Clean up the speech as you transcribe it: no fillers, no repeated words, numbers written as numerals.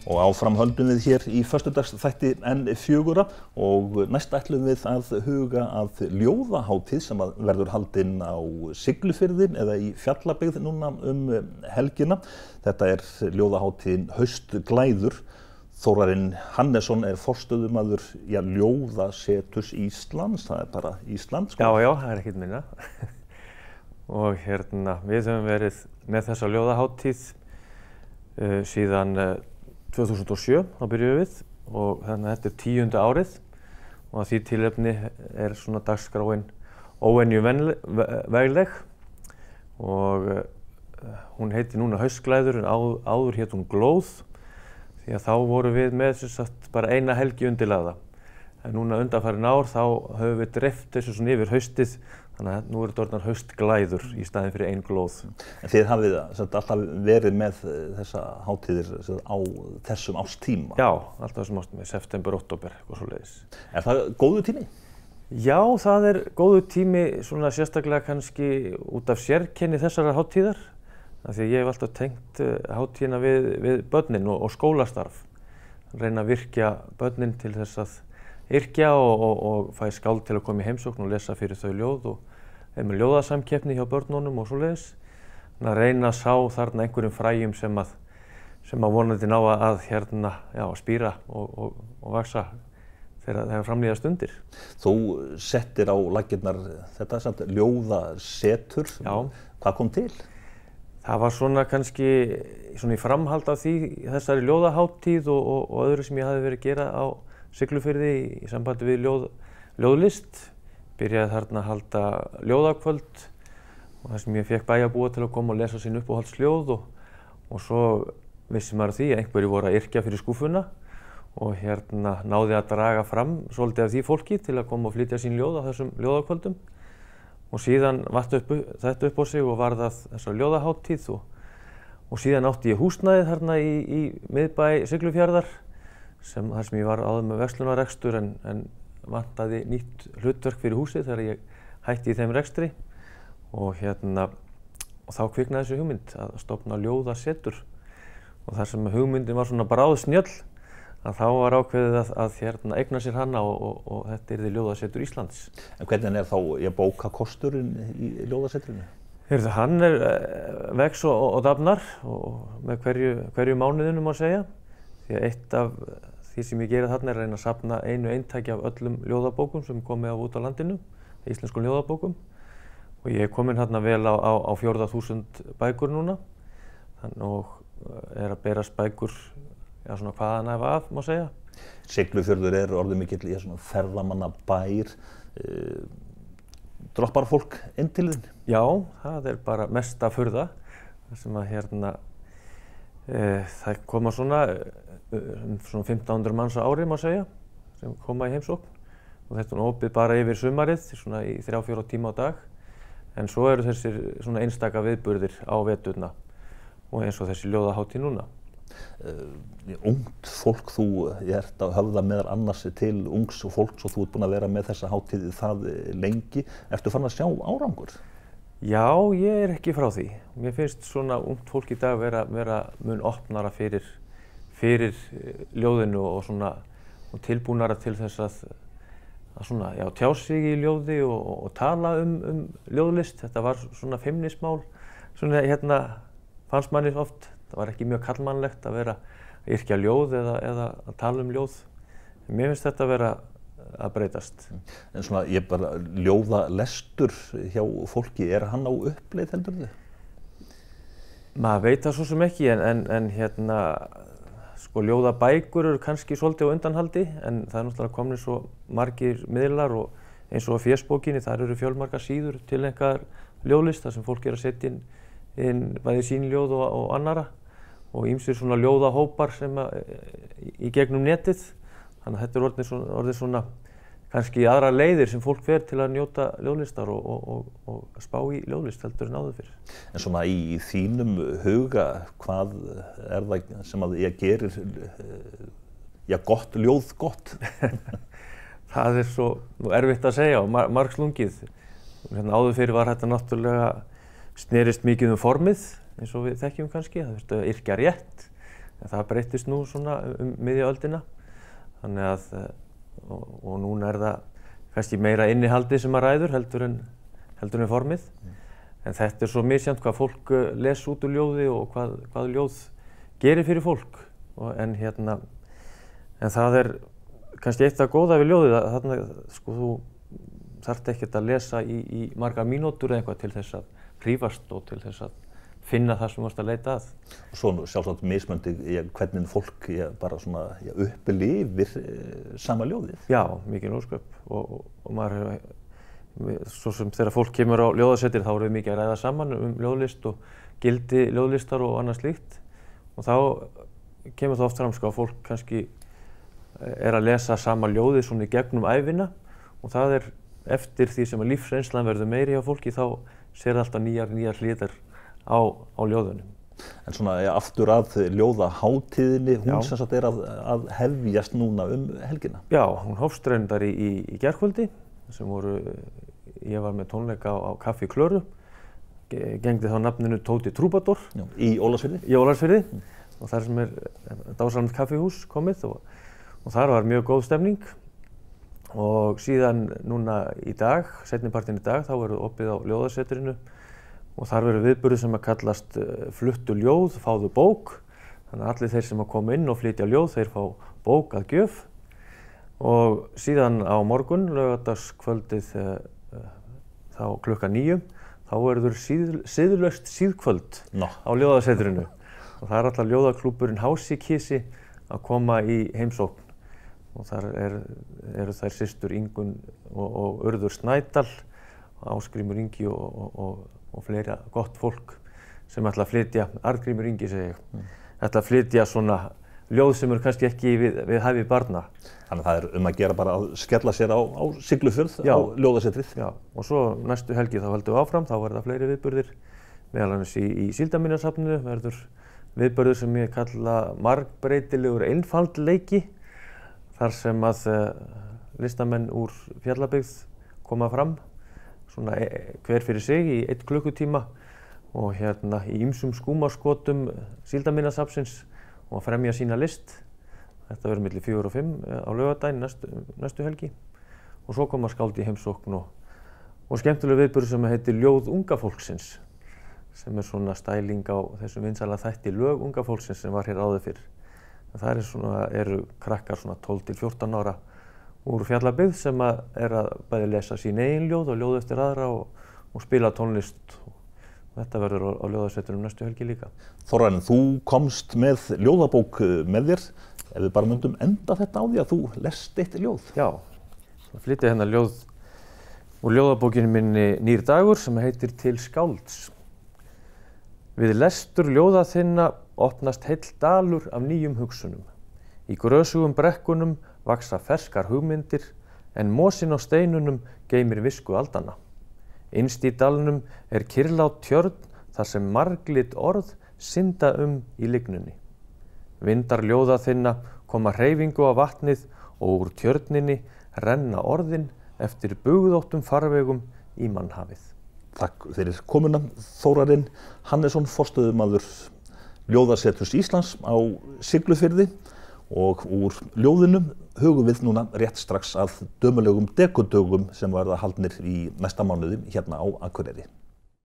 Og áfram höldum við hér í föstudagsþætti N4 og næst ætlum við að huga að ljóðahátíð sem verður haldin á Siglufirði eða í Fjallabyggð núna helgina. Þetta ljóðahátíðin Haustglæður. Þórarinn Hannesson forstöðumaður Ljóðaseturs Íslands, það bara Ísland. Já, það ekkert minna. Og við höfum verið með þessa ljóðahátíð síðan 2007, þá byrjuðum við og þetta 10. árið og að því tilefni svona dagskráin óvenjuvegleg og hún heitir núna Haustglæður en áður hét hún Glóð því að þá vorum við með bara eina helgi undirlagða. En núna undanfarin ár þá höfum við dreift þessu svona yfir haustið þannig að nú þetta orðnar Haustglæður í staðinn fyrir ein glóð. En þið hafið alltaf verið með þessa hátíðir á þessum árstíma? Já, alltaf þessum árstíma, september, október, eitthvað svoleiðis. Það góður tími? Já, það góður tími, svona sérstaklega kannski út af sérkenni þessara hátíðar. Því að ég hef alltaf tengt hátíðina við börnin og skólastarf. Reyna að virkja börnin til þess að yrkja og fæ skáld til að koma í heimsókn og lesa fyrir þau ljóð og með ljóðasamkeppni hjá börnunum og svoleiðis. Þannig að reyna að sá þarna einhverjum fræjum sem að vonandi ná að spíra og vaxa þegar framlíða stundir. Þú settir á laggirnar þetta ljóðasetur. Já. Hvað kom til? Það var svona kannski svona í framhald af þessari ljóðahátíð og öðru sem ég hafði verið að gera á Siglufirði í sambandi við ljóðlist. Byrjaði þarna að halda ljóðakvöld og þar sem ég fékk bæjarbúa til að koma og lesa sín uppáhaldsljóð og svo vissi maður því að einhverju voru að yrkja fyrir skúffuna og náði að draga fram svolítið af því fólki til að koma og flytja sín ljóð á þessum ljóðakvöldum. Og síðan vatt þetta upp á sig og varð það þessa ljóðahátíð og síðan átti ég húsnæðið þarna í miðbæ Siglufjarðar þar sem ég var áður með verslunarrekstur en vantaði nýtt hlutverk fyrir húsið þegar ég hætti í þeim rekstri og þá kviknaði þessi hugmynd að stofna ljóðasetur og þar sem hugmyndin var svona bráðsnjöll að þá var ákveðið að eigna sér hana og þetta yrði Ljóðasetur Íslands. En hvernig þá bókakosturinn í ljóðasetrinu? Hann vex og dafnar og með hverju mánuðinu má segja. Því að eitt af því sem ég geri þarna að reyna að safna einu eintaki af öllum ljóðabókum sem komið á út á landinu, íslenskum ljóðabókum. Og ég komin þarna vel á 4.000 bækur núna og að berast bækur svona hvaðan af má segja. Siglufjörður orðið mikill í ferðamannabær. Droppar fólk inn til þín? Já, það bara mesta furða. Það sem að það koma svona 1500 manns á ári má segja sem koma í heimsókn og þetta opið bara yfir sumarið svona í 3-4 tíma á dag. En svo eru þessir svona einstaka viðburðir á veturna og eins og þessi ljóðahátíð núna. Ungt fólk, þú að höfða meðal annars til ungs fólks og þú búinn að vera með þessa hátíð það lengi. Ertu farin að sjá árangur? Já, ég ekki frá því. Mér finnst svona ungt fólk í dag vera mun opnara fyrir ljóðinu og tilbúnara til þess að tjá sig í ljóði og tala ljóðlist. Þetta var svona feimnismál, fannst manni oft. Það var ekki mjög karlmannlegt að vera að yrkja ljóð eða að tala ljóð. Mér finnst þetta vera að breytast. En svona, ljóðalestur hjá fólki, hann á uppleið heldur þið? Maður veit það svo sem ekki, en ljóðabækur eru kannski svolítið á undanhaldi, en það náttúrulega komnir svo margir miðlar og eins og á fésbókinni, þar eru fjölmargar síður tileinkaðar ljóðlist, þar sem fólk að setja inn bæði sín ljóð og annara og ýmsir svona ljóðahópar sem í gegnum netið. Þannig að þetta orðið svona kannski aðrar leiðir sem fólk fer til að njóta ljóðlistar og spá í ljóðlist heldur en áður fyrir. En svona í þínum huga, hvað það sem að ég gerir gott ljóð gott? Það svo erfitt að segja og margslungið. Áður fyrir var þetta náttúrulega snerist mikið formið eins og við þekkjum kannski. Það þurfti að yrkja rétt, En það breyttist nú svona miðja öldina. Þannig að, og núna er það kannski meira innihaldið sem að ræður heldur en formið. En þetta er svo misjafnt hvað fólk les út úr ljóði og hvað ljóð gerir fyrir fólk. En það er kannski eitt af góða við ljóðið að þarna, sko, þú þarft ekkert að lesa í margar mínútur eða eitthvað til þess að hrífast og til þess að finna það sem þú varst að leita að. Og svo sjálfsagt mismunandi hvernig fólk bara svona upplifir sama ljóðið. Já, mikil ósköp og maður hefur, svo sem þegar fólk kemur á ljóðasettir þá erum við mikið að ræða saman ljóðlist og gildi ljóðlistar og annað slíkt. Og þá kemur það oft fram sko að fólk kannski að lesa sama ljóðið svona í gegnum ævina og það eftir því sem að lífsreynslan verður meiri hjá fólki þá sér alltaf nýjar hliðar á ljóðunum. En svona aftur að ljóðahátíðinni, hún sem sagt að hefjast núna helgina. Já, hún hófst reyndar í gærkvöldi sem ég var með tónleika á Kaffi Klöru, gegndi þá nafninu Tóti Trúbador. Já, í Ólafsfirði. Í Ólafsfirði og þar sem dásamlegt kaffihús komið og þar var mjög góð stemning. Og síðan núna í dag, seinnipartinn í dag, þá verður opið á ljóðasetrinu og þar verður viðburður sem að kallast Fluttu ljóð, fáðu bók. Þannig að allir þeir sem að koma inn og flytja ljóð, þeir fá bók að gjöf. Og síðan á morgun, laugardagskvöldið, þá klukkan 9, þá verður siðlaust síðkvöld á ljóðasetrinu. Og það alltaf ljóðaklúbburinn Hásikísi að koma í heimsókn. Og þar eru þær systur Ingunn og Urður Snædal, Ásgrímur Ingi og fleira gott fólk sem ætla að flytja, Arngrímur Ingi segi ég, ætla að flytja svona ljóð sem kannski ekki við hæfi barna. Þannig að það að gera bara að skella sér á Siglufjörð, á ljóðasetrið. Já, og svo næstu helgi þá höldum við áfram, þá verða fleiri viðburðir, meðal annars í Síldarminjasafninu verður viðburður sem ég kalla margbreytilegur einfaldleiki. Þar sem að listamenn úr Fjallabyggð koma fram, svona hver fyrir sig í 1 klukkutíma og í ýmsum skúmaskotum Síldarminjasafnsins og fremja sína list. Þetta verður milli 4 og 5 á laugardaginn næstu helgi. Og svo koma skáld í heimsókn og skemmtileg viðburður sem heitir Ljóð unga fólksins, sem svona stæling á þessum vinsæla þætti Lög unga fólksins sem var hér áður fyrr. Það eru krakkar svona 12 til 14 ára úr Fjallabyggð sem að bæði lesa sín eigin ljóð og ljóð eftir aðra og spila tónlist. Þetta verður á ljóðasetrinum næstu helgi líka. Þórarinn, þú komst með ljóðabók með þér. Ef við bara myndum enda þetta á því að þú lest eitt ljóð. Já, ég flytja hérna ljóð úr ljóðabókinni minni Nýr dagur sem heitir Til skálds. Við lestur ljóða þinna opnast heill dalur af nýjum hugsunum. Í grösugum brekkunum vaxa ferskar hugmyndir, en mosinn á steinunum geymir visku aldanna. Innst í dalnum kyrrlát tjörn þar sem marglit orð synda í lygnunni. Vindar ljóða þinna koma hreyfingu á vatnið og úr tjörninni renna orðin eftir bugðóttum farvegum í mannhafið. Takk fyrir komuna, Þórarinn Hannesson, forstöðumaður Ljóðaseturs Íslands á Siglufirði og úr ljóðinu hugum við núna rétt strax að dömulegum dekudögum sem verða haldnir í næsta mánuði hérna á Akureyri.